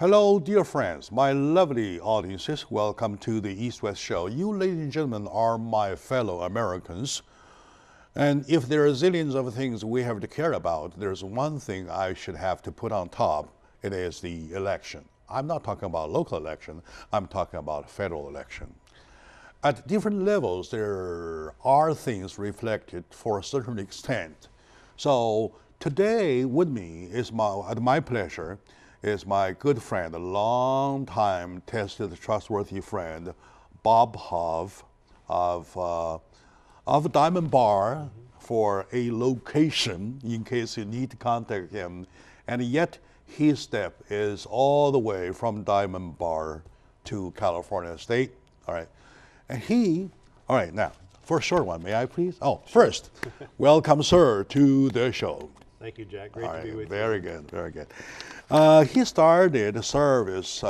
Hello, dear friends, my lovely audiences. Welcome to the East-West Show. You, ladies and gentlemen, are my fellow Americans. And if there are zillions of things we have to care about, there's one thing I should have to put on top. It is the election. I'm not talking about local election. I'm talking about federal election. At different levels, there are things reflected for a certain extent. So today with me is my pleasure is my good friend, a long-time tested, trustworthy friend, Bob Hoff of Diamond Bar for a location in case you need to contact him. And yet his step is all the way from Diamond Bar to California State. All right. And all right, now, for a short one, may I please? Oh, first, welcome, sir, to the show. Thank you, Jack. Great to be with you. Very good, very good. He started service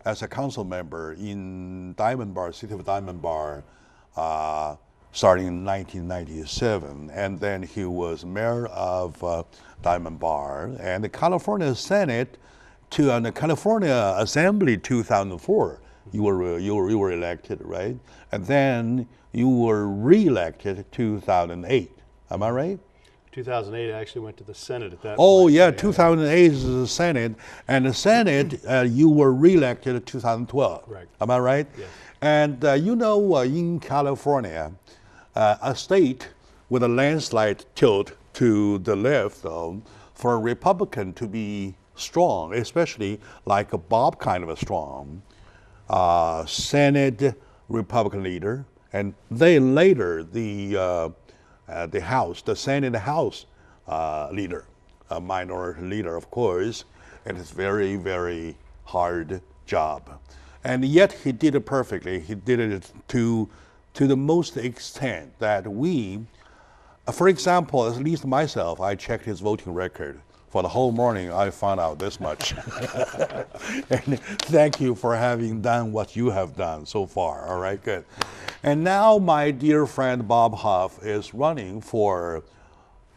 as a council member in Diamond Bar, city of Diamond Bar, starting in 1997. And then he was mayor of Diamond Bar and the California Senate and the California Assembly 2004. You were elected, right? And then you were re-elected 2008. Am I right? 2008, I actually went to the Senate at that point. Oh, yeah, 2008 is the Senate. And the Senate, you were re-elected in 2012. Correct. Am I right? Yes. And in California, a state with a landslide tilt to the left, for a Republican to be strong, especially like a Bob kind of a strong Senate Republican leader, and then later the House, the Senate House leader, a minority leader, of course, and it's very, very hard job. And yet he did it perfectly. He did it to the most extent that for example, at least myself, I checked his voting record. For the whole morning, I found out this much. And thank you for having done what you have done so far. All right, good. And now my dear friend Bob Hoff is running for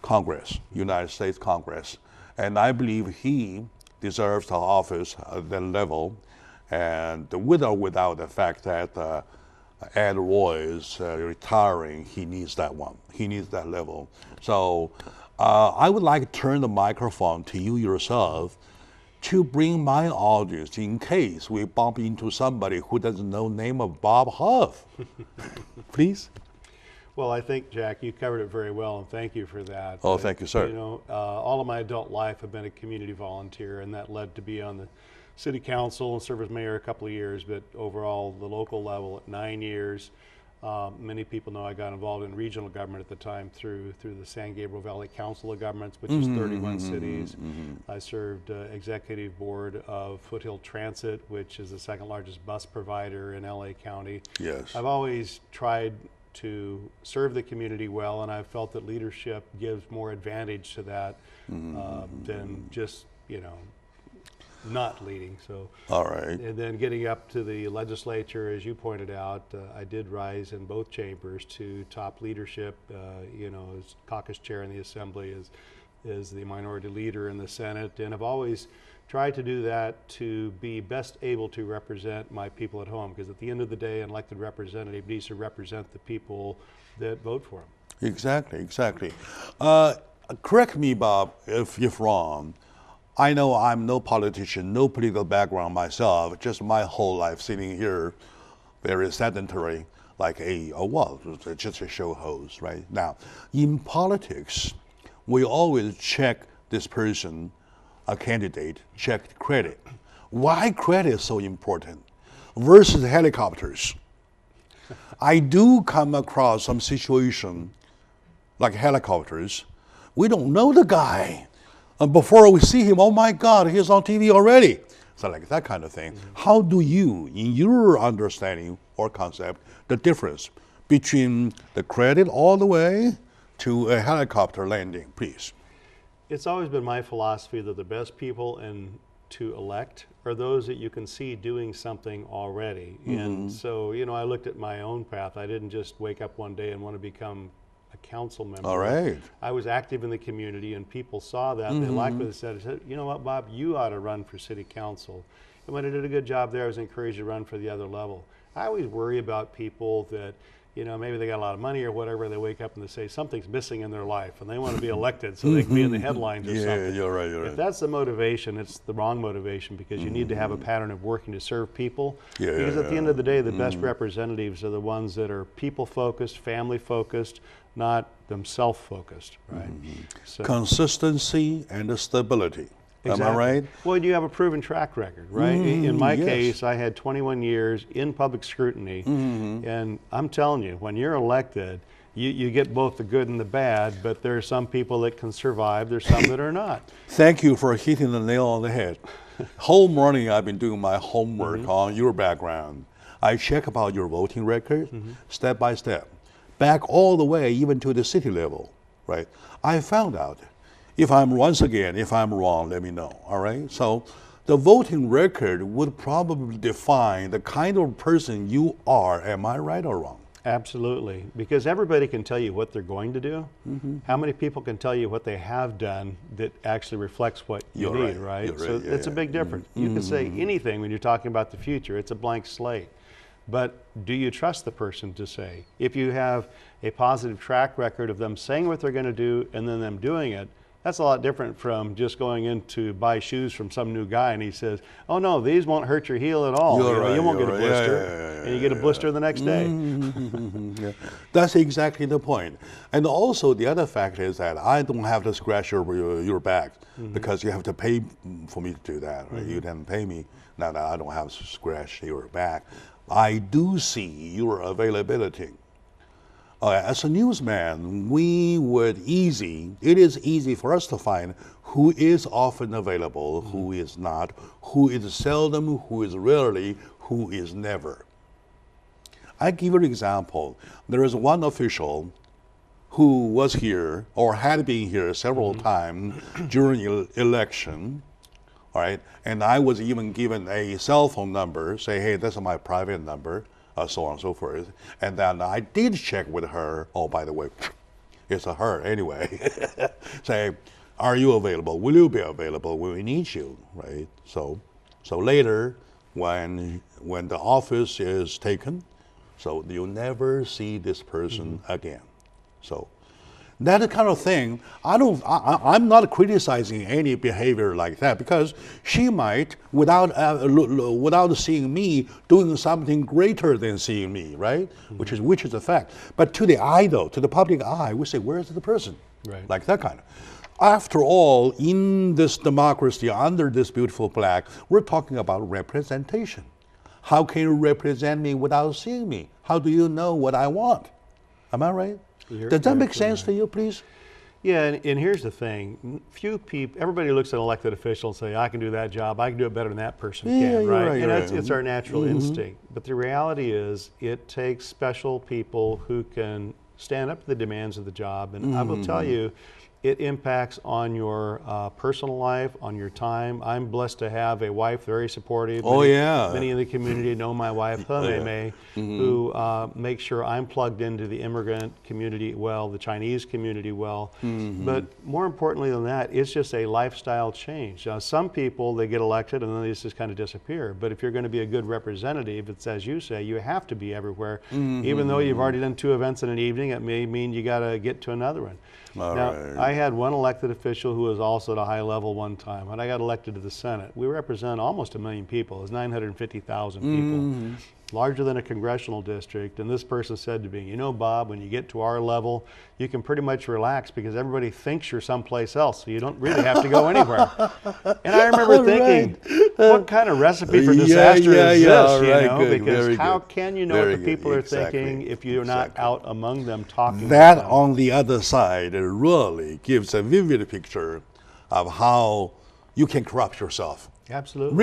Congress, United States Congress. And I believe he deserves the office at that level. And with or without the fact that Ed Roy is retiring, he needs that one. He needs that level. So I would like to turn the microphone to you yourself to bring my audience in case we bump into somebody who doesn't know the name of Bob Hoff. Please. Well, I think, Jack, you covered it very well, and thank you for that. Oh, thank you, sir. You know, all of my adult life I've been a community volunteer, and that led to be on the city council and serve as mayor a couple of years, but overall the local level at 9 years. Many people know I got involved in regional government at the time through the San Gabriel Valley Council of Governments, which is 31 cities. I served executive board of Foothill Transit, which is the second largest bus provider in LA County. Yes. I've always tried to serve the community well, and I felt that leadership gives more advantage to that than just, not leading. So, all right. And then getting up to the legislature, as you pointed out, I did rise in both chambers to top leadership. As caucus chair in the Assembly, as the minority leader in the Senate, and I've always tried to do that to be best able to represent my people at home. Because at the end of the day, an elected representative needs to represent the people that vote for him. Exactly, exactly. Correct me, Bob, if wrong. I know I'm no politician, no political background myself, just my whole life sitting here, very sedentary, like just a show host, right? Now, in politics, we always check this person, a candidate, check credit. Why credit is so important versus helicopters? I do come across some situation like helicopters. We don't know the guy. And before we see him, oh my God, he's on TV already. So like that kind of thing. How do you, in your understanding or concept, the difference between the credit all the way to a helicopter landing, please? It's always been my philosophy that the best people to elect are those that you can see doing something already. And so, I looked at my own path. I didn't just wake up one day and want to become a council member. All right. I was active in the community, and people saw that. They liked what they said, you know what, Bob, you ought to run for city council. And when I did a good job there, I was encouraged to run for the other level. I always worry about people that, you know, maybe they got a lot of money or whatever, they wake up and they say something's missing in their life and they want to be elected so they can be in the headlines or something. Yeah, you're right, you're right. If that's the motivation, it's the wrong motivation, because you need to have a pattern of working to serve people. Because at the end of the day, the best representatives are the ones that are people-focused, family-focused, not themselves-focused, right? So, consistency and stability. exactly. Am I right? Well, you have a proven track record, right? In my yes. case, I had 21 years in public scrutiny, and I'm telling you, when you're elected, you get both the good and the bad, but there are some people that can survive, there's some that are not. Thank you for hitting the nail on the head. Whole morning I've been doing my homework on your background. I check about your voting record, step by step, back all the way even to the city level, right? I found out, if I'm wrong, let me know, all right? So the voting record would probably define the kind of person you are. Am I right or wrong? Absolutely, because everybody can tell you what they're going to do. How many people can tell you what they have done that actually reflects what you You're need, right. right? You're So right. Yeah, it's a big difference. You can say anything when you're talking about the future. It's a blank slate. But do you trust the person to say? If you have a positive track record of them saying what they're going to do and then them doing it, that's a lot different from just going in to buy shoes from some new guy and he says, oh no, these won't hurt your heel at all. You won't get a blister. And you get a blister the next day. Yeah. That's exactly the point. And also the other fact is that I don't have to scratch your back because you have to pay for me to do that. Right? You didn't pay me. Now that I don't have to scratch your back. I do see your availability. As a newsman, it is easy for us to find who is often available, who is not, who is seldom, who is rarely, who is never. I give you an example. There is one official who was here or had been here several times during election, all right? And I was even given a cell phone number, say, hey, this is my private number. So on and so forth. And then I did check with her. Oh, by the way, it's a her anyway. Say, are you available? Will you be available when we need you, right? So later, when the office is taken, so you'll never see this person again. So that kind of thing, I'm not criticizing any behavior like that, because she might, without seeing me, doing something greater than seeing me, right? Which is a fact. But to the eye, though, to the public eye, we say, where's the person? Right. Like that kind of. After all, in this democracy, under this beautiful flag, we're talking about representation. How can you represent me without seeing me? How do you know what I want? Am I right? Does that make sense to you, please? Yeah, and here's the thing. Few people, everybody looks at an elected official and say, I can do that job, I can do it better than that person can, right? And it's our natural instinct. But the reality is, it takes special people who can stand up to the demands of the job. And I will tell you, it impacts on your personal life, on your time. I'm blessed to have a wife very supportive. Many in the community know my wife, who makes sure I'm plugged into the immigrant community well, the Chinese community well. But more importantly than that, it's just a lifestyle change. Some people, they get elected and then they just kind of disappear. But if you're going to be a good representative, it's as you say, you have to be everywhere. Even though you've already done 2 events in an evening, it may mean you got to get to another one. I had one elected official who was also at a high level one time. When I got elected to the Senate, we represent almost 1 million people. It's 950,000 people, larger than a congressional district. And this person said to me, you know, Bob, when you get to our level, you can pretty much relax because everybody thinks you're someplace else, so you don't really have to go anywhere. And I remember thinking, what kind of recipe for disaster is this? Because how can you know what the people are thinking if you're not out among them talking? That, on the other side, really gives a vivid picture of how you can corrupt yourself. Absolutely.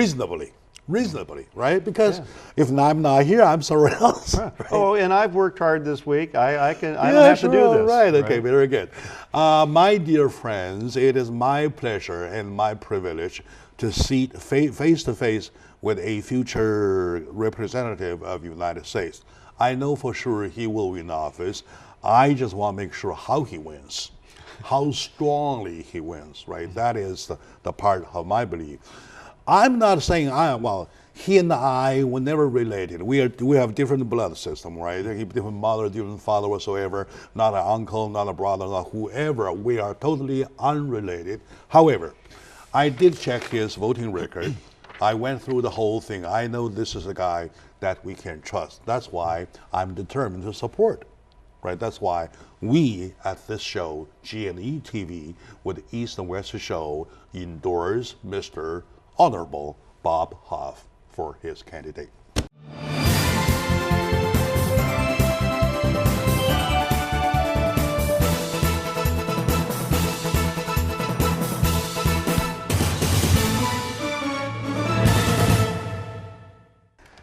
Reasonably, right? Because if I'm not here, I'm somewhere else. Right? Oh, and I've worked hard this week. I don't have to do this. Right. Okay. Very good. My dear friends, it is my pleasure and my privilege to sit face to face with a future representative of the United States. I know for sure he will win office. I just want to make sure how he wins, how strongly he wins, right? That is the part of my belief. I'm not saying he and I were never related. We have different blood system, right? Different mother, different father, whatsoever. Not an uncle, not a brother, not whoever. We are totally unrelated. However, I did check his voting record. I went through the whole thing. I know this is a guy that we can trust. That's why I'm determined to support, right? That's why we at this show, G&E TV, with East and West Show, endorse Mr. Honorable Bob Huff for his candidate.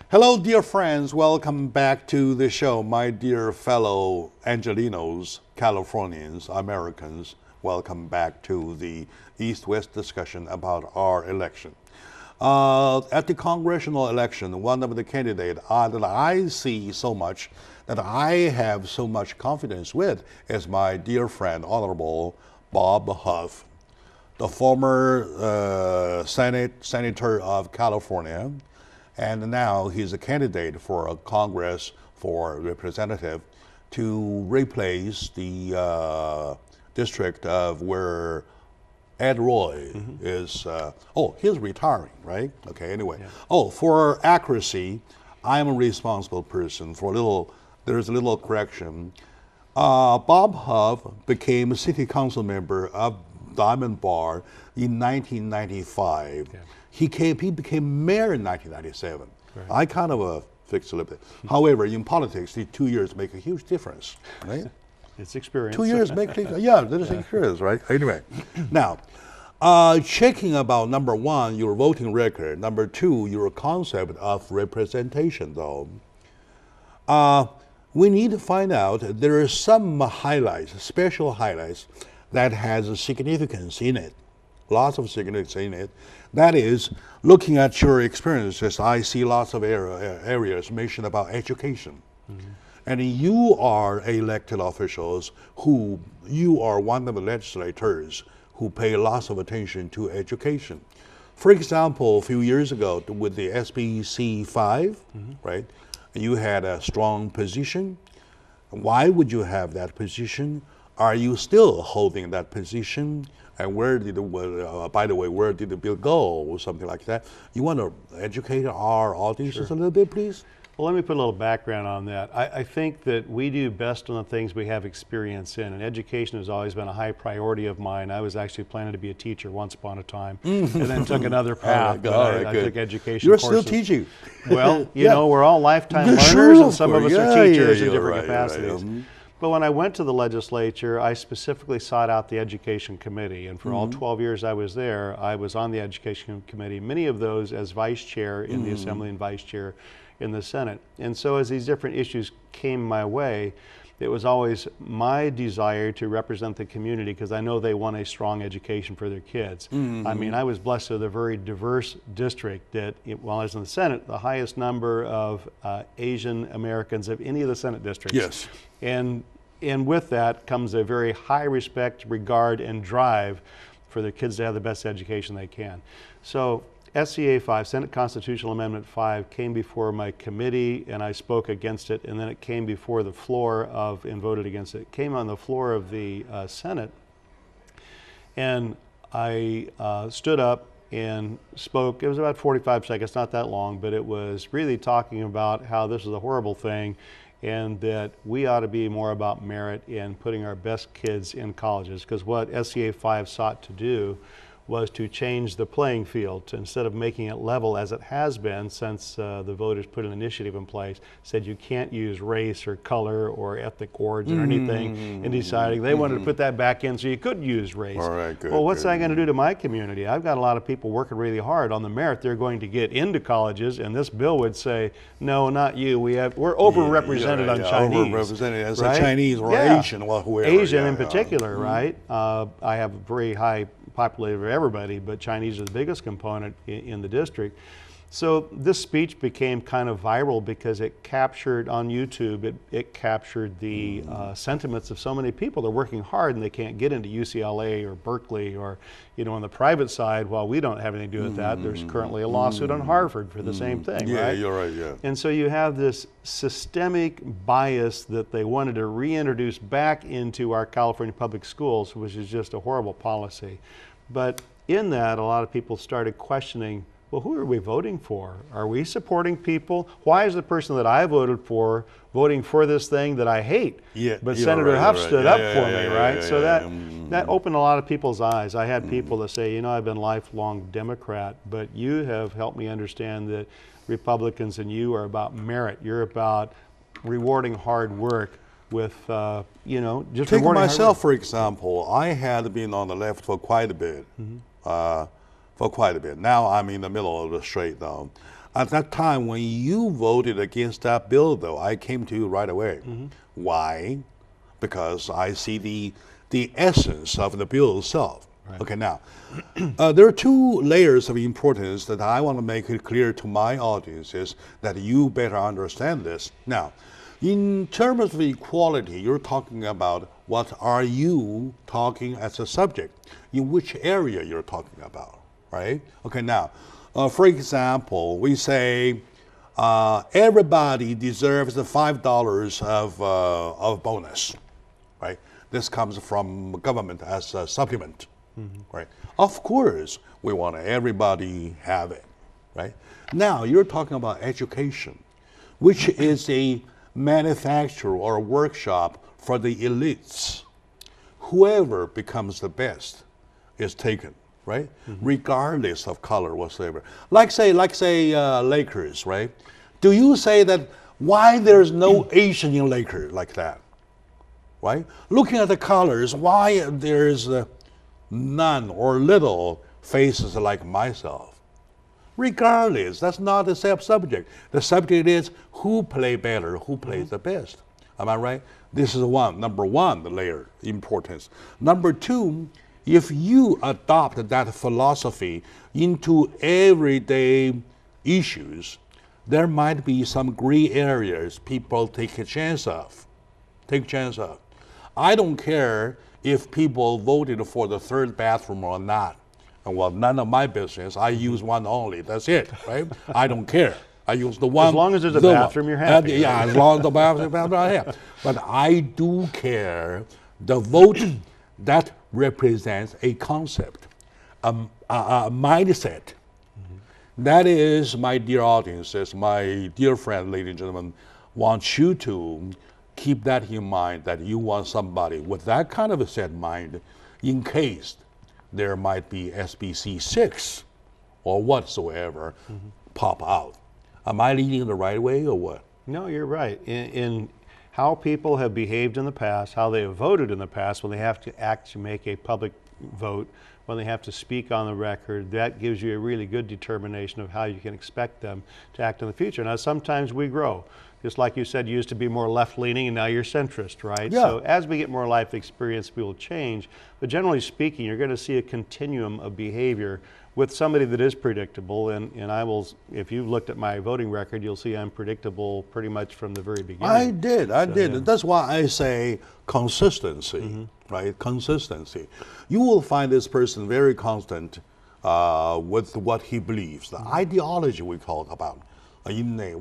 Hello, dear friends. Welcome back to the show. My dear fellow Angelinos, Californians, Americans, welcome back to the East-West discussion about our election. At the congressional election, one of the candidates that I see so much, that I have so much confidence with, is my dear friend, Honorable Bob Huff, the former Senator of California, and now he's a candidate for a Congress for representative to replace the district of where Ed Roy is, he's retiring, right? Okay, anyway. Yeah. For accuracy, I'm a responsible person. There's a little correction. Bob Huff became a city council member of Diamond Bar in 1995. Yeah. He became mayor in 1997. Right. I kind of fixed a little bit. However, in politics, the 2 years make a huge difference, right? It's experience. 2 years make a difference. Yeah, that is experience, right? Anyway, now, checking about number one, your voting record. Number two, your concept of representation, though. We need to find out there are some highlights, special highlights, that has a significance in it. Lots of significance in it. That is, looking at your experiences, I see lots of areas mentioned about education. And you are elected officials you are one of the legislators who pay lots of attention to education. For example, a few years ago with the SBC 5, right, you had a strong position. Why would you have that position? Are you still holding that position? And where did the bill go, or something like that? You want to educate our audiences a little bit, please? Well, let me put a little background on that. I think that we do best on the things we have experience in, and education has always been a high priority of mine. I was actually planning to be a teacher once upon a time, and then took another path. I took education You're courses. Still teaching. Well, you know, we're all lifetime learners, and some of us are teachers in different capacities. But when I went to the legislature, I specifically sought out the Education Committee, and for all 12 years I was there, I was on the Education Committee, many of those as vice chair in the Assembly and vice chair in the Senate. And so as these different issues came my way, it was always my desire to represent the community because I know they want a strong education for their kids. I mean, I was blessed with a very diverse district that, while I was in the Senate, the highest number of Asian Americans of any of the Senate districts. Yes. And with that comes a very high respect, regard, and drive for their kids to have the best education they can. So SCA 5, Senate Constitutional Amendment 5, came before my committee and I spoke against it, and then it came before the floor and voted against it. It came on the floor of the Senate, and I stood up and spoke. It was about 45 seconds, not that long, but it was really talking about how this is a horrible thing and that we ought to be more about merit in putting our best kids in colleges, because what SCA 5 sought to do was to change the playing field. Instead of making it level as it has been since the voters put an initiative in place, said you can't use race or color or ethnic origin or anything in deciding. They wanted to put that back in so you could use race. All right, good, well, what's that going to do to my community? I've got a lot of people working really hard on the merit they're going to get into colleges, and this bill would say, no, not you. We're overrepresented on Chinese. Overrepresented as right? a Chinese or Asian or whoever. Asian in particular, right? I have a very high populated for everybody, but Chinese are the biggest component in the district. So this speech became kind of viral because it captured on YouTube, it captured the sentiments of so many people. They're working hard and they can't get into UCLA or Berkeley or, on the private side, while we don't have anything to do with that, there's currently a lawsuit on Harvard for the same thing, Yeah, right? you're right, yeah. And so you have this systemic bias that they wanted to reintroduce back into our California public schools, which is just a horrible policy. But in that, a lot of people started questioning, well, who are we voting for? Are we supporting people? Why is the person that I voted for voting for this thing that I hate? Yeah, but you're Senator right, Huff you're right. stood Yeah, up yeah, for yeah, me, yeah, right? yeah, So yeah, that opened a lot of people's eyes. I had people that say, I've been lifelong Democrat, but you have helped me understand that Republicans and you are about merit. You're about rewarding hard work with, just Take rewarding myself, hard for example. I had been on the left for quite a bit. Now I'm in the middle of the straight, though. At that time, when you voted against that bill, though, I came to you right away. Why? Because I see the essence of the bill itself. Right. Okay, now, there are two layers of importance that I want to make it clear to my audiences that you better understand this. Now, in terms of equality, you're talking about what are you talking as a subject, in which area you're talking about, right? Okay, now, for example, we say everybody deserves the $5 of bonus, right? This comes from government as a supplement, right? Of course, we want everybody have it, right? Now, you're talking about education, which is a manufacture or a workshop for the elites. Whoever becomes the best is taken, right? Regardless of color whatsoever. Like say Lakers, right? Do you say that why there's no Asian in Lakers like that, right? Looking at the colors, why there's none or little faces like myself? Regardless, that's not the subject. The subject is who play better, who plays the best. Am I right? This is number one, the layer, importance. Number two, if you adopt that philosophy into everyday issues, there might be some gray areas people take a chance of. I don't care if people voted for the third bathroom or not. Well, none of my business. I use one only. That's it, right? I don't care. I use the one. As long as there's a bathroom, you're happy. Yeah, as long as the bathroom, I'm happy. But I do care the vote that represents a concept, a mindset. That is, my dear audiences, my dear friend, ladies and gentlemen, want you to keep that in mind, that you want somebody with that kind of a set mind in case there might be SBC 6 or whatsoever pop out. Am I leading the right way or what? No, you're right. In how people have behaved in the past, how they have voted in the past, when they have to actually make a public vote, when they have to speak on the record, that gives you a really good determination of how you can expect them to act in the future. Now, sometimes we grow. Just like you said, you used to be more left-leaning and now you're centrist, right? Yeah. So as we get more life experience, we will change. But generally speaking, you're going to see a continuum of behavior with somebody that is predictable. And I will, if you've looked at my voting record, you'll see I'm predictable pretty much from the very beginning. I did. Yeah. That's why I say consistency, right? Consistency. You will find this person very constant with what he believes, the ideology we talk about. In a,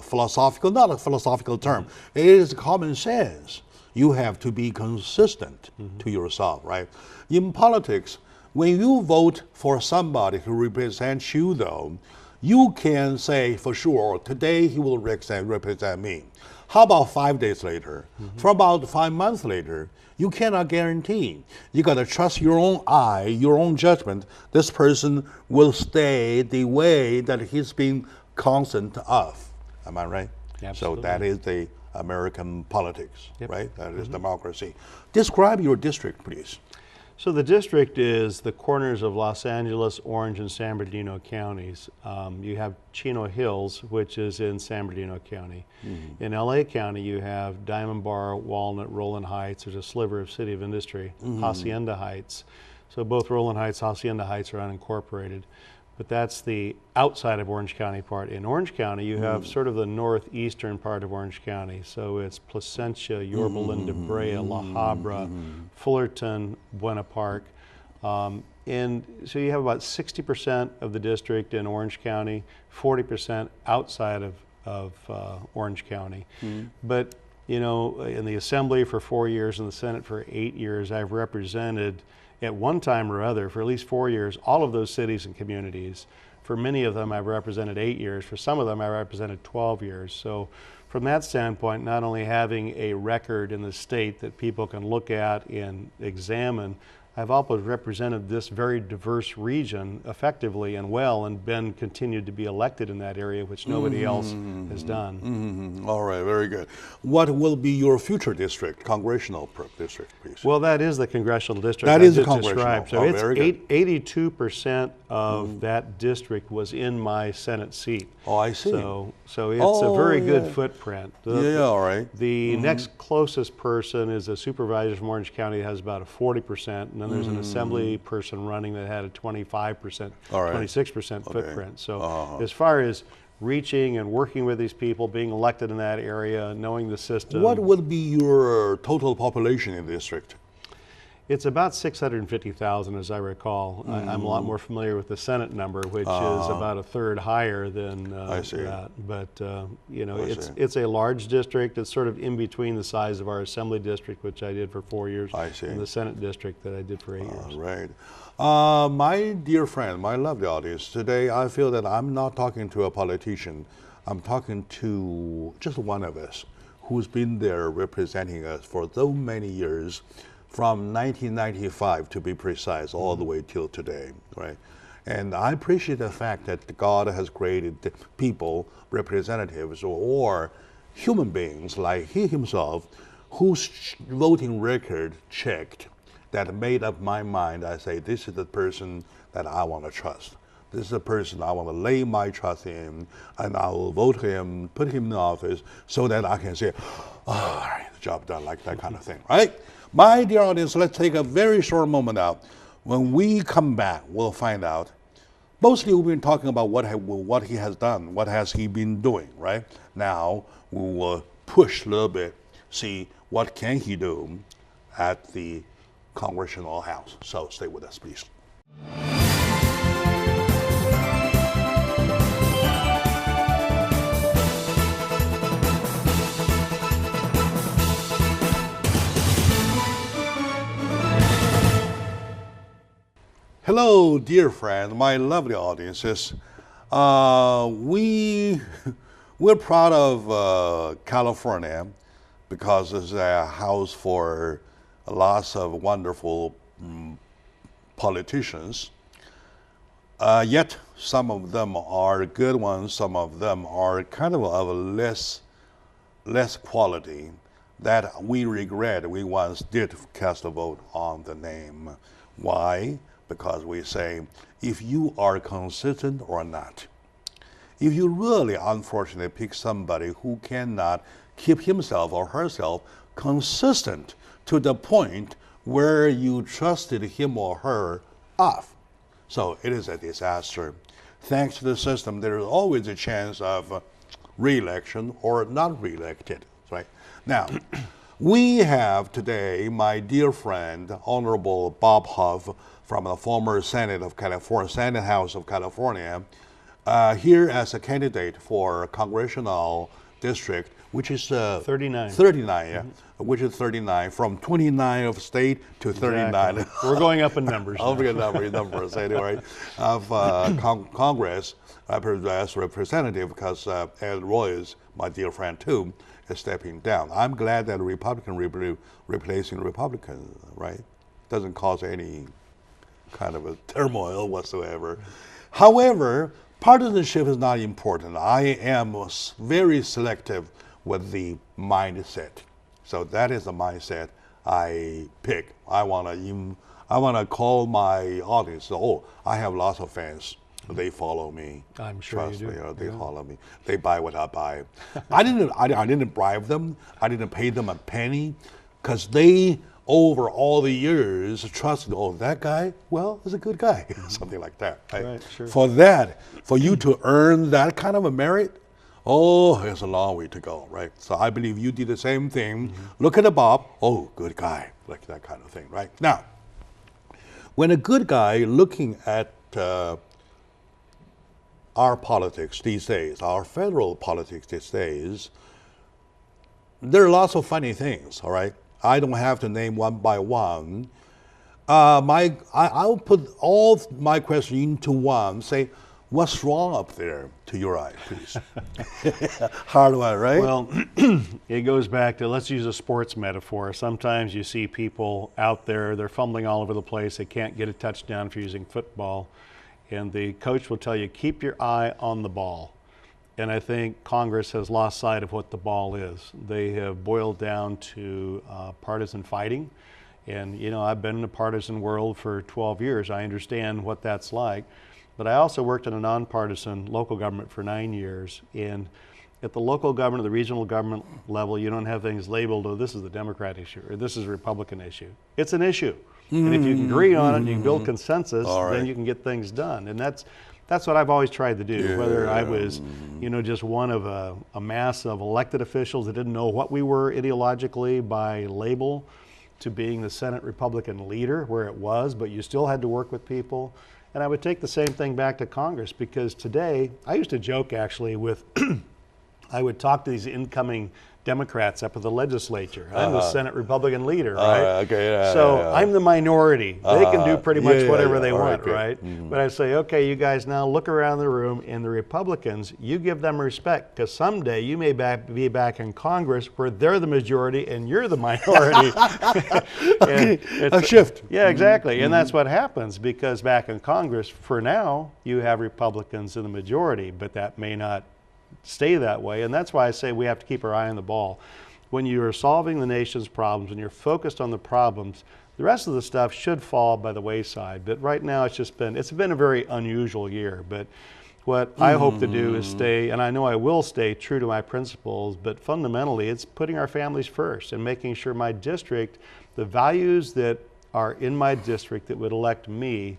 philosophical, not a philosophical term. It is common sense. You have to be consistent to yourself, right? In politics, when you vote for somebody to represent you, though, you can say for sure, today he will represent me. How about 5 days later? For about 5 months later, you cannot guarantee. You got to trust your own eye, your own judgment. This person will stay the way that he's been constant of. Am I right? Absolutely. So that is the American politics, right? That is democracy. Describe your district, please. So the district is the corners of Los Angeles, Orange, and San Bernardino counties. You have Chino Hills, which is in San Bernardino County. In LA County, you have Diamond Bar, Walnut, Rowland Heights. There's a sliver of City of Industry, Hacienda Heights. So both Rowland Heights, Hacienda Heights are unincorporated. but that's the outside of Orange County part. In Orange County, you have sort of the northeastern part of Orange County. So it's Placentia, Yorba Linda, Brea, La Habra, Fullerton, Buena Park. And so you have about 60% of the district in Orange County, 40% outside of Orange County. But you know, in the Assembly for 4 years and the Senate for 8 years, I've represented at one time or other for at least 4 years all of those cities and communities. For many of them, I've represented 8 years. For some of them, I represented 12 years. So from that standpoint, not only having a record in the state that people can look at and examine, I've also represented this very diverse region effectively and well, and been continued to be elected in that area, which nobody else has done. All right, very good. What will be your future district, congressional district, please? Well, that is the congressional district That I is the just congressional. described. So Oh, it's very good. 82% of that district was in my Senate seat. Oh, I see. So it's a very good footprint. All right. The next closest person is a supervisor from Orange County that has about a 40%, and then there's an assembly person running that had a 25%, All right. 26% footprint. So as far as reaching and working with these people, being elected in that area, knowing the system. What would be your total population in the district? It's about 650,000, as I recall. I'm a lot more familiar with the Senate number, which is about a third higher than that. But you know, it's a large district. It's sort of in between the size of our Assembly district, which I did for 4 years, and the Senate district that I did for 8 years. Right. My dear friend, my lovely audience, today I feel that I'm not talking to a politician. I'm talking to just one of us who's been there representing us for so many years, from 1995 to be precise, all the way till today, right? And I appreciate the fact that God has created people, representatives, or human beings like he himself, whose voting record checked, that made up my mind. I say, this is the person that I want to trust. This is the person I want to lay my trust in, and I will vote him, put him in office, so that I can say, oh, all right, the job done, like that kind of thing, right? My dear audience, let's take a very short moment out. When we come back, we'll find out. Mostly we've been talking about what he has done, what has he been doing, right? Now we will push a little bit, see what can he do at the Congressional House. So stay with us, please. Hello, dear friend, my lovely audiences. We're proud of California because it's a house for lots of wonderful politicians. Yet some of them are good ones, some of them are kind of less quality that we regret we once did cast a vote on the name. Why? Because we say, if you are consistent or not, if you really unfortunately pick somebody who cannot keep himself or herself consistent to the point where you trusted him or her off, so it is a disaster. Thanks to the system, there is always a chance of re-election or not re-elected, right? Now, we have today my dear friend, Honorable Bob Huff, from the former Senate of California, Senate House of California, here as a candidate for congressional district, which is 39. 39, yeah, which is 39, from 29 of state to 39. Exactly. We're going up in numbers. numbers anyway, of Congress as representative, because Ed Royce, my dear friend too, is stepping down. I'm glad that a Republican replacing Republican, right? Doesn't cause any kind of a turmoil whatsoever. However, partisanship is not important. I am very selective with the mindset. So that is the mindset I pick. I want to call my audience. Oh, I have lots of fans. They follow me. I'm sure Trust you do. me, they follow me. They buy what I buy. I didn't bribe them. I didn't pay them a penny, because they over all the years trusted, oh, that guy, well, is a good guy, something like that. Right, sure. For you to earn that kind of a merit, oh, there's a long way to go, right? So I believe you did the same thing. Look at the Bob, oh, good guy, like that kind of thing, right? Now, when a good guy looking at our politics these days, our federal politics these days, there are lots of funny things, all right? I don't have to name one by one. I'll put all my questions into one, say, what's wrong up there to your eye, please? Hard one, right? Well, it goes back to, let's use a sports metaphor. Sometimes you see people out there, they're fumbling all over the place. They can't get a touchdown if you're using football. And the coach will tell you, keep your eye on the ball. And I think Congress has lost sight of what the ball is. They have boiled down to partisan fighting. And, you know, I've been in the partisan world for 12 years. I understand what that's like. But I also worked in a nonpartisan local government for 9 years. And at the local government, the regional government level, you don't have things labeled, oh, this is the Democrat issue or this is a Republican issue. It's an issue. And if you can agree on it and you can build consensus, then you can get things done. And that's what I've always tried to do, whether I was, you know, just one of a mass of elected officials that didn't know what we were ideologically by label, to being the Senate Republican leader where it was, but you still had to work with people. And I would take the same thing back to Congress, because today, I used to joke actually with, I would talk to these incoming Democrats up at the legislature. I'm the Senate Republican leader, right? So I'm the minority. They can do pretty much whatever they want, right? But I say, okay, you guys now look around the room, and the Republicans, you give them respect, because someday you may be back in Congress where they're the majority and you're the minority. A shift. Yeah, exactly. And that's what happens, because back in Congress, for now, you have Republicans in the majority, but that may not stay that way. And that's why I say we have to keep our eye on the ball. When you're solving the nation's problems and you're focused on the problems, the rest of the stuff should fall by the wayside. But right now it's been a very unusual year. But what I hope to do is stay, and I know I will stay true to my principles, but fundamentally it's putting our families first and making sure my district, the values that are in my district that would elect me,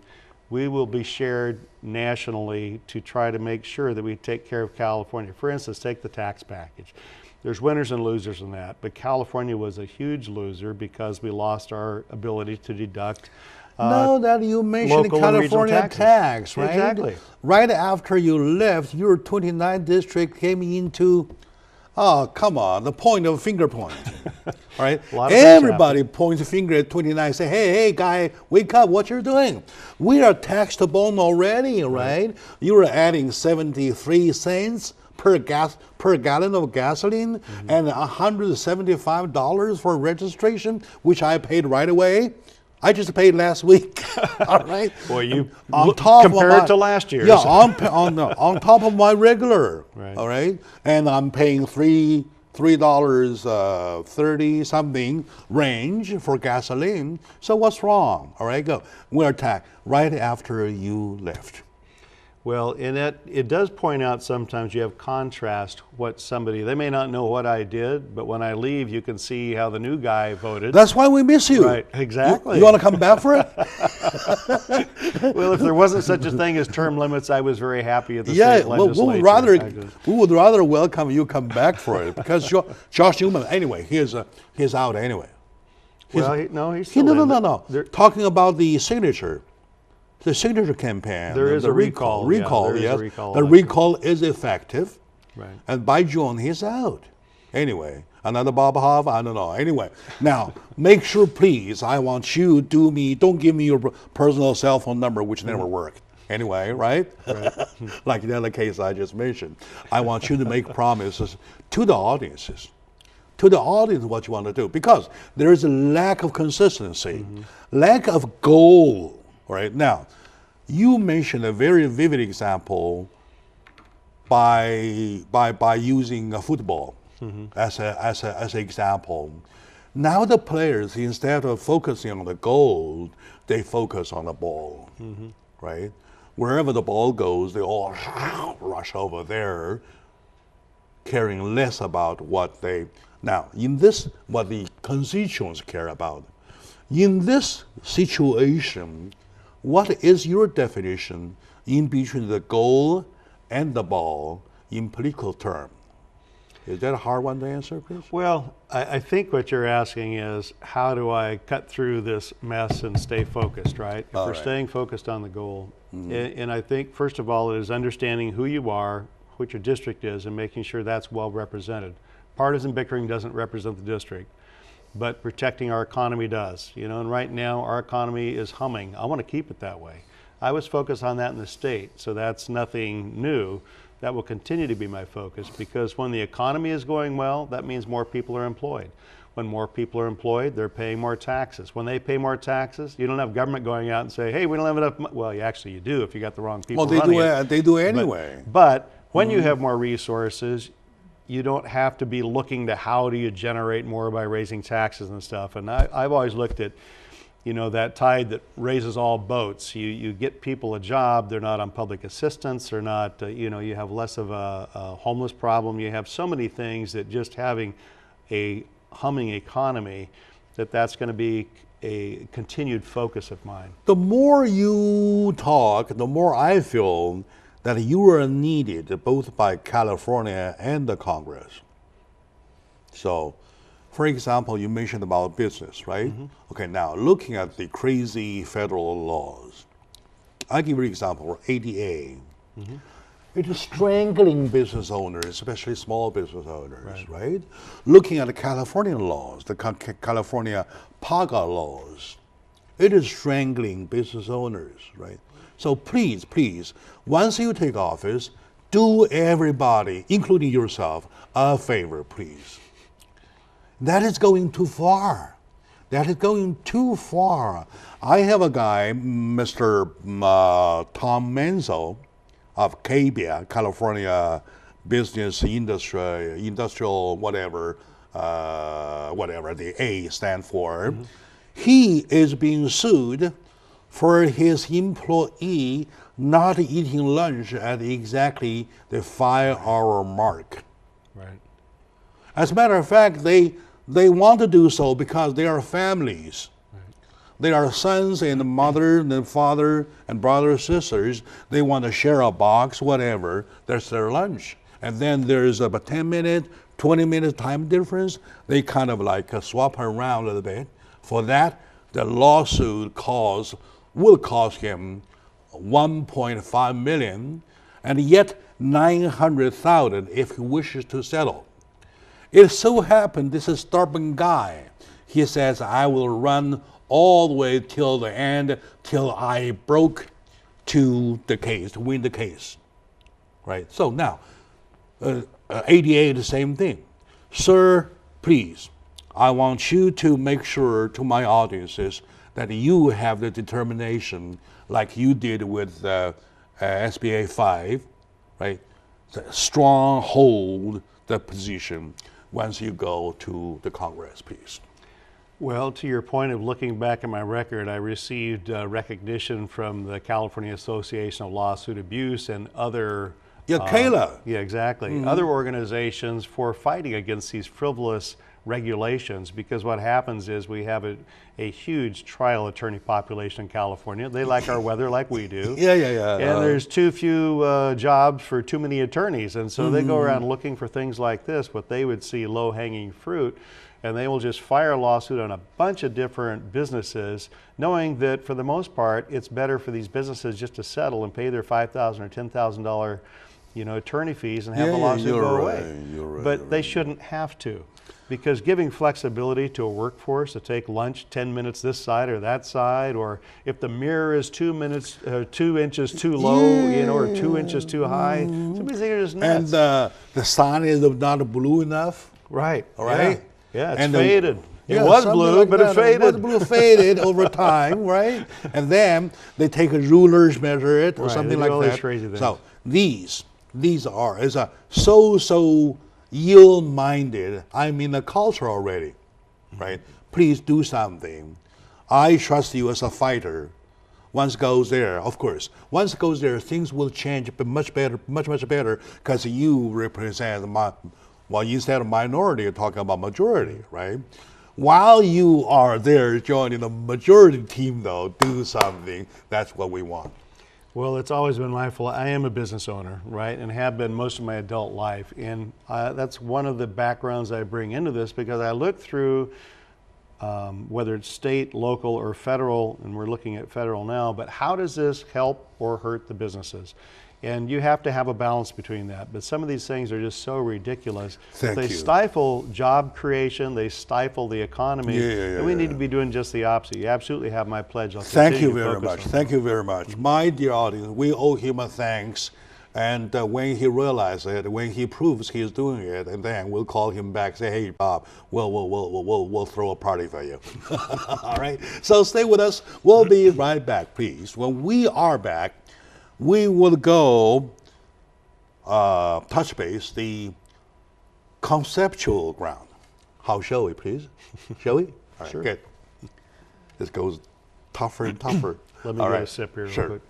we will be shared nationally to try to make sure that we take care of California. For instance, take the tax package. There's winners and losers in that, but California was a huge loser because we lost our ability to deduct now that you mentioned California tax, right? Exactly. Right after you left, your 29th district came into, oh, come on, the point of finger point. All right? Everybody points a finger at 29 and say, hey, guy, wake up, what you're doing? We are taxed to bone already, right? You are adding 73 cents per gallon of gasoline and $175 for registration, which I paid right away. I just paid last week. All right. Well, you compared to last year. Yeah, on top of my regular. Right. All right, and I'm paying $3.30 something range for gasoline. So what's wrong? All right, go. We're attacked right after you left. Well, in it does point out sometimes you have contrast what somebody, they may not know what I did, but when I leave, you can see how the new guy voted. That's why we miss you. Right, exactly. You want to come back for it? Well, if there wasn't such a thing as term limits, I was very happy at the state legislature. We would rather welcome you come back for it, because Josh Newman, anyway, he's out anyway. He's still in. No. Talking about the signature. The signature campaign. There is a recall. Yes. The recall is effective. Right. And by June, he's out. Anyway, another Bob Hoff, I don't know. Anyway, now, make sure, please, I want you to don't give me your personal cell phone number, which never worked. Anyway, right? Like the other case I just mentioned. I want you to make promises to the audiences. To the audience what you want to do. Because there is a lack of consistency, lack of goal. Right now, you mentioned a very vivid example by using football as an example. Now the players, instead of focusing on the goal, they focus on the ball, right? Wherever the ball goes, they all rush over there, caring less about what they. Now, in this, what the constituents care about. In this situation, what is your definition in between the goal and the ball in political terms? Is that a hard one to answer, please? Well, I think what you're asking is, how do I cut through this mess and stay focused, right? If we're staying focused on the goal. And I think, first of all, it is understanding who you are, what your district is, and making sure that's well represented. Partisan bickering doesn't represent the district, but protecting our economy does. You know, and right now our economy is humming. I want to keep it that way. I was focused on that in the state, so that's nothing new. That will continue to be my focus, because when the economy is going well, that means more people are employed. When more people are employed, they're paying more taxes. When they pay more taxes, you don't have government going out and say, hey, we don't have enough money. Well, you do if you got the wrong people running it. They do anyway. But when you have more resources, you don't have to be looking to how do you generate more by raising taxes and stuff. And I've always looked at, you know, that tide that raises all boats. You get people a job, they're not on public assistance, they're not, you know, you have less of a homeless problem. You have so many things that just having a humming economy, that's going to be a continued focus of mine. The more you talk, the more I feel that you are needed both by California and the Congress. So, for example, you mentioned about business, right? Okay, now looking at the crazy federal laws, I'll give you an example, ADA. It is strangling business owners, especially small business owners, right? Looking at the California laws, the California PAGA laws, it is strangling business owners, right? So please, please, once you take office, do everybody, including yourself, a favor, please. That is going too far. That is going too far. I have a guy, Mr. Tom Menzel of CABIA, California Business Industrial whatever, whatever the A stand for. He is being sued for his employee not eating lunch at exactly the 5-hour mark. Right. As a matter of fact, they want to do so because they are families. They are sons and mother and father and brothers, sisters. They want to share a box, whatever. That's their lunch. And then there's a 10-minute, 20-minute time difference. They kind of like swap around a little bit. For that, the lawsuit will cost him $1.5 million, and yet $900,000 if he wishes to settle. It so happened this is a stubborn guy. He says, I will run all the way till the end, till I broke to the case, to win the case. Right? So now, ADA, the same thing. Sir, please, I want you to make sure to my audiences that you have the determination like you did with SBA 5, right? The strong hold the position once you go to the Congress, please. Well, to your point of looking back at my record, I received recognition from the California Association of Lawsuit Abuse and other CALA. Yeah, exactly. Other organizations for fighting against these frivolous regulations, because what happens is we have a huge trial attorney population in California. They like our weather like we do. Yeah. And there's too few jobs for too many attorneys. And so they go around looking for things like this, what they would see low-hanging fruit, and they will just fire a lawsuit on a bunch of different businesses, knowing that for the most part, it's better for these businesses just to settle and pay their $5,000 or $10,000, attorney fees and have the lawsuit go away. But they shouldn't have to, because giving flexibility to a workforce to take lunch 10 minutes this side or that side, or if the mirror is 2 inches too low, or 2 inches too high, somebody's thinking it's nuts. And the sign is not blue enough. Right. All right. Yeah, it's faded. It was blue, like but it faded. It was blue, faded over time, right? And then they take a rulers, measure it, or something like that. Crazy things. So these are so yield-minded. I'm in the culture already, right? Please do something. I trust you as a fighter. Once it goes there, of course, once it goes there, things will change, but much better, much better, because you represent instead of minority, you're talking about majority, right? while you are there joining the majority team, though, do something. That's what we want. Well, it's always been my philosophy. I am a business owner, right, and have been most of my adult life. And that's one of the backgrounds I bring into this, because I look through whether it's state, local, or federal, and we're looking at federal now, but how does this help or hurt the businesses? And you have to have a balance between that. But some of these things are just so ridiculous. They stifle job creation, they stifle the economy, and we need to be doing just the opposite. You absolutely have my pledge. Thank you very much. Thank you very much. My dear audience, we owe him a thanks. And when he realizes it, when he proves he's doing it, and then we'll call him back, say, hey, Bob, we'll throw a party for you. All right? So stay with us. We'll be right back, please. When we are back, we will go touch base the conceptual ground. How shall we, please? Shall we? All right, sure. Good. This goes tougher and tougher. Let me get a sip here real quick.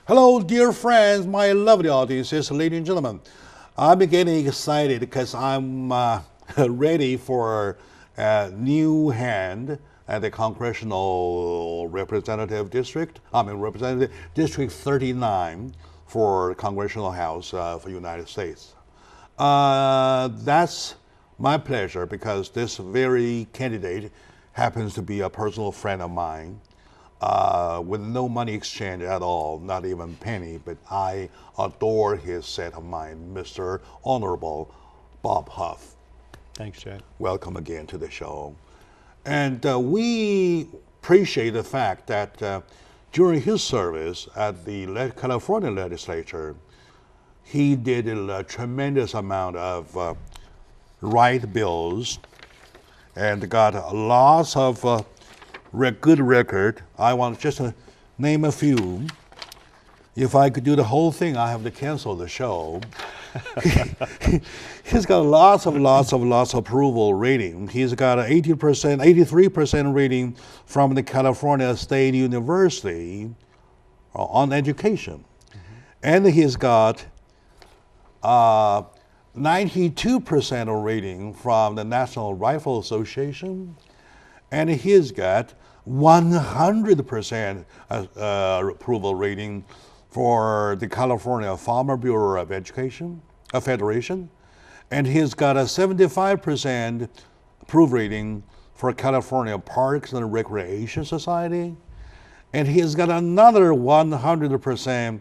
Hello, dear friends, my lovely audiences, ladies and gentlemen. I'm getting excited because I'm ready for a new hand at the Congressional Representative District. Representative District 39 for Congressional House for the United States. That's my pleasure because this very candidate happens to be a personal friend of mine. With no money exchange at all, not even penny, but I adore his set of mind, Mr. Honorable Bob Huff. Thanks, Chad. Welcome again to the show. And we appreciate the fact that during his service at the California legislature, he did a tremendous amount of right bills and got lots of good record. I want just to name a few. If I could do the whole thing, I have to cancel the show. He's got lots of approval rating. He's got an 83% rating from the California State University on education. And he's got 92% rating from the National Rifle Association. And he's got 100% approval rating for the California Farmer Bureau of Education, Federation. And he's got a 75% approval rating for California Parks and Recreation Society. And he's got another 100%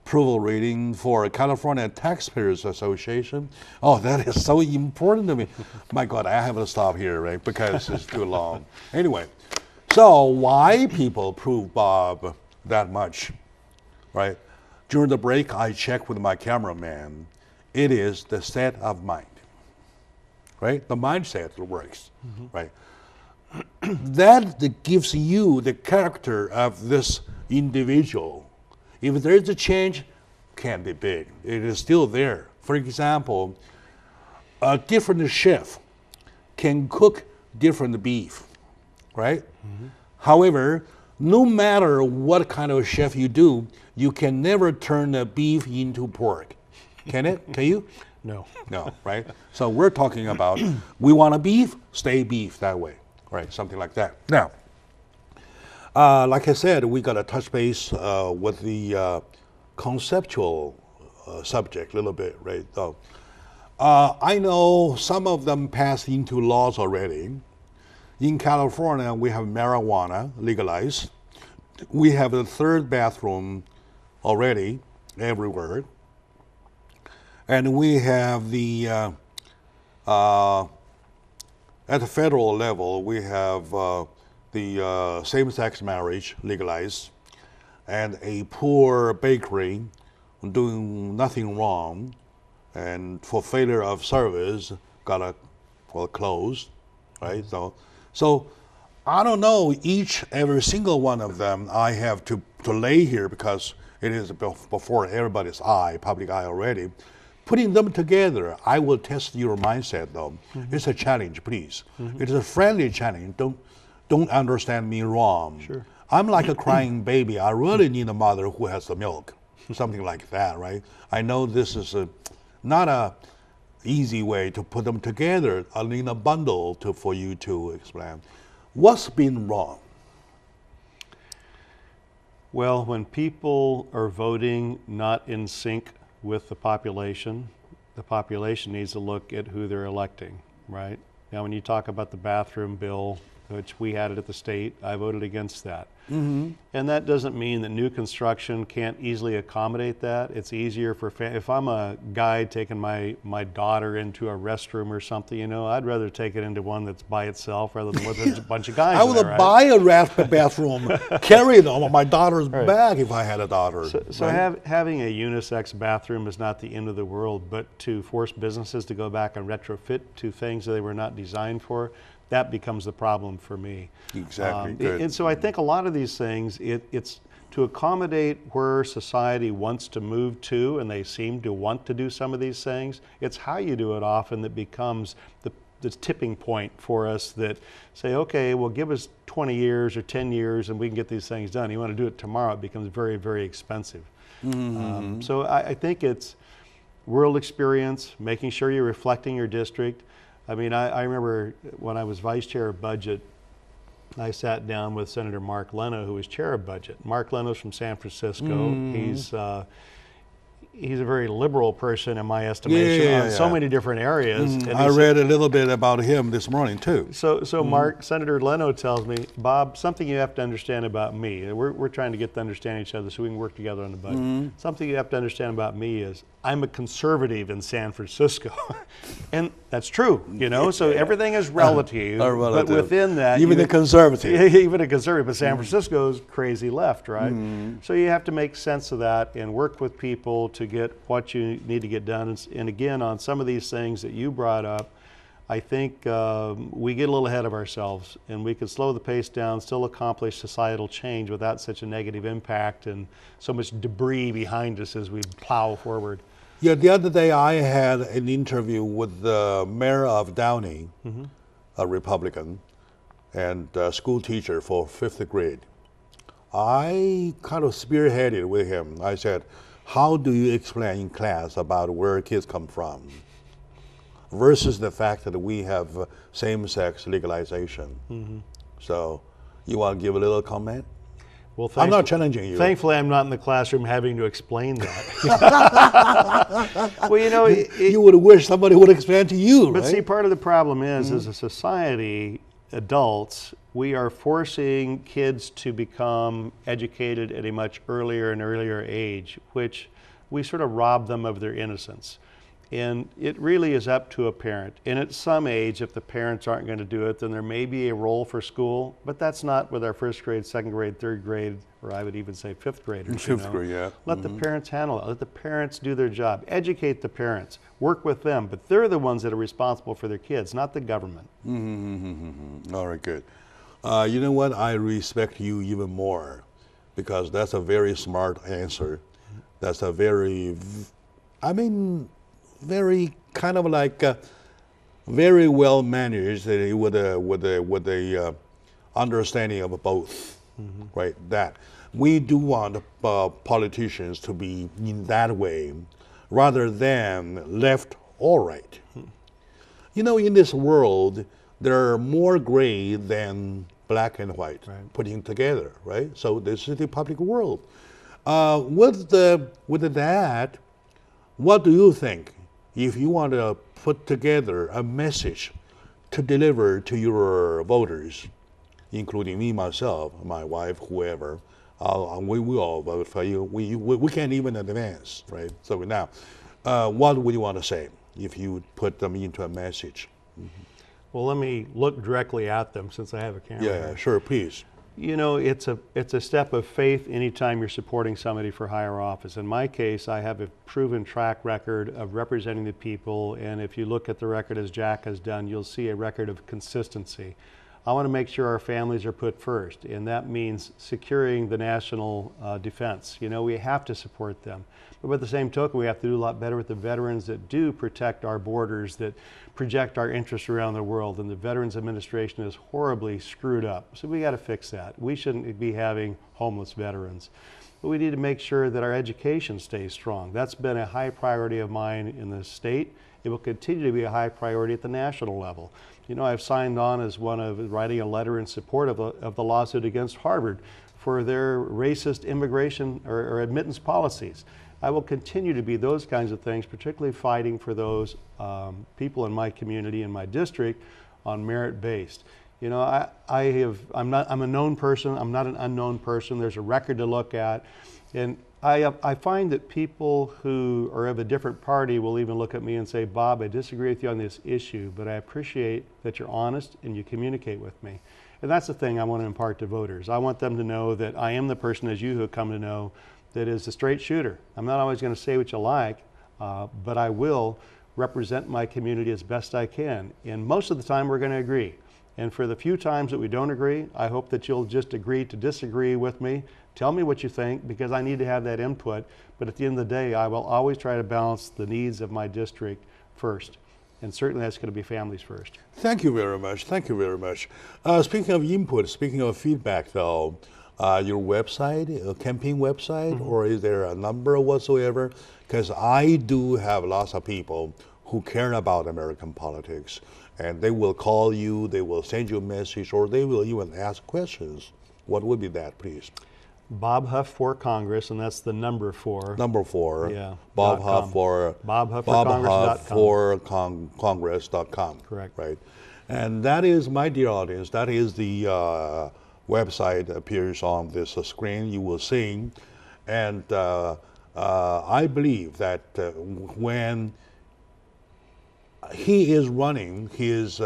approval rating for California Taxpayers Association. Oh, that is so important to me. My God, I have to stop here, right? Because it's too long. Anyway, so why people approve Bob that much, right? During the break, I checked with my cameraman. It is the set of mind, right? The mindset that works, right? That gives you the character of this individual. If there is a change, can't be big. It is still there. For example, a different chef can cook different beef, right? However, no matter what kind of chef you do, you can never turn the beef into pork. Can it? Can you? No. No, right? So we're talking about, we want a beef, stay beef that way, right? Something like that. Now, like I said, we got to touch base with the conceptual subject a little bit, right? So, I know some of them passed into laws already. In California, we have marijuana legalized. We have the third bathroom already everywhere. And we have the, at the federal level, we have the same-sex marriage legalized, and a poor bakery doing nothing wrong, and for failure of service, got closed, right? So I don't know every single one of them. I have to lay here because it is before everybody's eye, public eye already, putting them together, I will test your mindset though. It's a challenge, please. It is a friendly challenge. Don't understand me wrong. Sure. I'm like a crying baby. I really need a mother who has the milk, something like that, right? I know this is not a easy way to put them together in a bundle for you to explain. What's been wrong? Well, when people are voting not in sync with the population needs to look at who they're electing, right? Now, when you talk about the bathroom bill, which we had it at the state, I voted against that. And that doesn't mean that new construction can't easily accommodate that. It's easier for, if I'm a guy taking my daughter into a restroom or something, you know, I'd rather take it into one that's by itself rather than with a bunch of guys. I would buy a bathroom, carry it on my daughter's back if I had a daughter. So having a unisex bathroom is not the end of the world, but to force businesses to go back and retrofit to things that they were not designed for, that becomes the problem for me. Exactly. And so I think a lot of these things, it's to accommodate where society wants to move to, and they seem to want to do some of these things. It's how you do it often that becomes the tipping point for us that say, okay, well, give us 20 years or 10 years and we can get these things done. You want to do it tomorrow, it becomes very, very expensive. So I think it's world experience, making sure you're reflecting your district. I mean, I remember when I was vice chair of budget, I sat down with Senator Mark Leno, who was chair of budget. Mark Leno's from San Francisco. He's a very liberal person in my estimation on so many different areas. And I read a little bit about him this morning too. So Senator Leno tells me, Bob, something you have to understand about me. We're trying to get to understand each other so we can work together on the budget. Something you have to understand about me is I'm a conservative in San Francisco. And that's true, you know, so everything is relative, but within that. Even a conservative. Even a conservative, but San Francisco's crazy left, right? So you have to make sense of that and work with people to get what you need to get done. And again, on some of these things that you brought up, I think we get a little ahead of ourselves, and we could slow the pace down, still accomplish societal change without such a negative impact and so much debris behind us as we plow forward. Yeah, the other day I had an interview with the mayor of Downey, a Republican, and a school teacher for 5th grade. I kind of spearheaded with him. I said, how do you explain in class about where kids come from versus the fact that we have same-sex legalization? So you want to give a little comment? Well, I'm not challenging you. Thankfully, I'm not in the classroom having to explain that. Well, you know, you would wish somebody would explain to you, but right? see, part of the problem is, as a society, adults, we are forcing kids to become educated at a much earlier and earlier age, which we sort of rob them of their innocence. And it really is up to a parent. And at some age, if the parents aren't going to do it, then there may be a role for school, but that's not with our 1st grade, 2nd grade, 3rd grade, or I would even say 5th graders. 5th grade, yeah. Let the parents handle it. Let the parents do their job. Educate the parents. Work with them. But they're the ones that are responsible for their kids, not the government. All right, good. You know what? I respect you even more because that's a very smart answer. That's a very, very kind of like very well managed with a understanding of both, right? That we do want politicians to be in that way, rather than left or right. You know, in this world, there are more gray than black and white putting together, right? So this is the public world. With that, what do you think? If you want to put together a message to deliver to your voters, including me, myself, my wife, whoever, we all vote for you. We can't even advance, right? So now, what would you want to say if you put them into a message? Well, let me look directly at them since I have a camera. Yeah, sure, please. You know, it's a step of faith anytime you're supporting somebody for higher office. In my case, I have a proven track record of representing the people, and if you look at the record as Jack has done, you'll see a record of consistency. I want to make sure our families are put first, and that means securing the national defense. You know, we have to support them. But by the same token, we have to do a lot better with the veterans that do protect our borders, that project our interests around the world, and the Veterans Administration is horribly screwed up. So we got to fix that. We shouldn't be having homeless veterans. But we need to make sure that our education stays strong. That's been a high priority of mine in the state. It will continue to be a high priority at the national level. You know, I've signed on as one of writing a letter in support of the lawsuit against Harvard for their racist immigration or admittance policies. I will continue to be those kinds of things, particularly fighting for those people in my community, in my district, on merit-based. You know, I'm a known person. I'm not an unknown person. There's a record to look at, and I find that people who are of a different party will even look at me and say, Bob, I disagree with you on this issue, but I appreciate that you're honest and you communicate with me. And that's the thing I want to impart to voters. I want them to know that I am the person, as you who have come to know, that is a straight shooter. I'm not always going to say what you like, but I will represent my community as best I can. And most of the time we're going to agree. And for the few times that we don't agree, I hope that you'll just agree to disagree with me. Tell me what you think, because I need to have that input. But at the end of the day, I will always try to balance the needs of my district first. And certainly that's going to be families first. Thank you very much. Thank you very much. Speaking of input, speaking of feedback, though, your website, a campaign website, or is there a number whatsoever? Because I do have lots of people who care about American politics, and they will call you, they will send you a message, or they will even ask questions. What would be that, please? Bob Huff for Congress, and that's the number 4. Number 4. Yeah. Bob Huff for Congress.com. Correct. Right. And that is, my dear audience, that is the website that appears on this screen. You will see. And I believe that when he is running, he is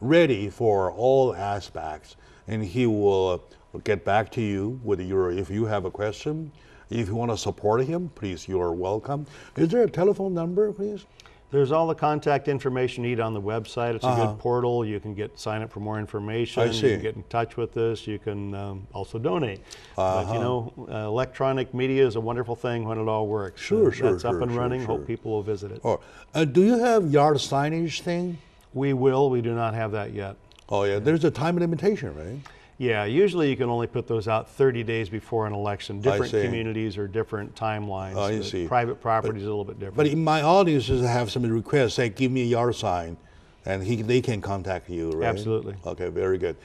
ready for all aspects, and he will get back to you with if you have a question. If you want to support him, please, you are welcome. Is there a telephone number, please? There's all the contact information you need on the website. It's a good portal. You can sign up for more information. I see. You can get in touch with us. You can also donate. But you know, electronic media is a wonderful thing when it all works. Sure. That's up and running. Hope people will visit it. Do you have yard signage thing? We will. We do not have that yet. Oh yeah, there's a time limitation, right? Yeah, usually you can only put those out 30 days before an election. Different communities or different timelines. I see. Private property is a little bit different. But in my audiences have some requests, say, give me a yard sign, and they can contact you, right? Absolutely. Okay, very good.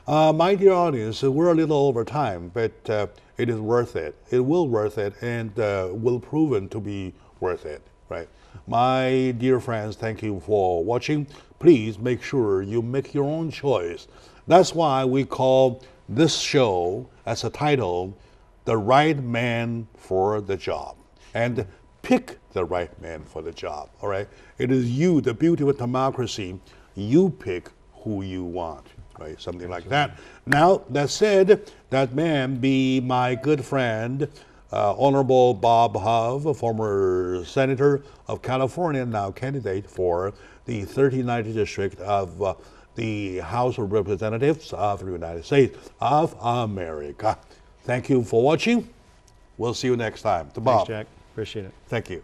Yeah. My dear audience, we're a little over time, but it is worth it. It will worth it, and will proven to be worth it, right? My dear friends, thank you for watching. Please make sure you make your own choice. That's why we call this show, as a title, The Right Man for the Job. And pick the right man for the job, all right? It is you, the beauty of democracy. You pick who you want, right? Something like that. Now, that said, that man be my good friend, Honorable Bob Huff, former Senator of California, now candidate for the 39th District of the House of Representatives of the United States of America. Thank you for watching. We'll see you next time. Thanks, Jack. Appreciate it. Thank you.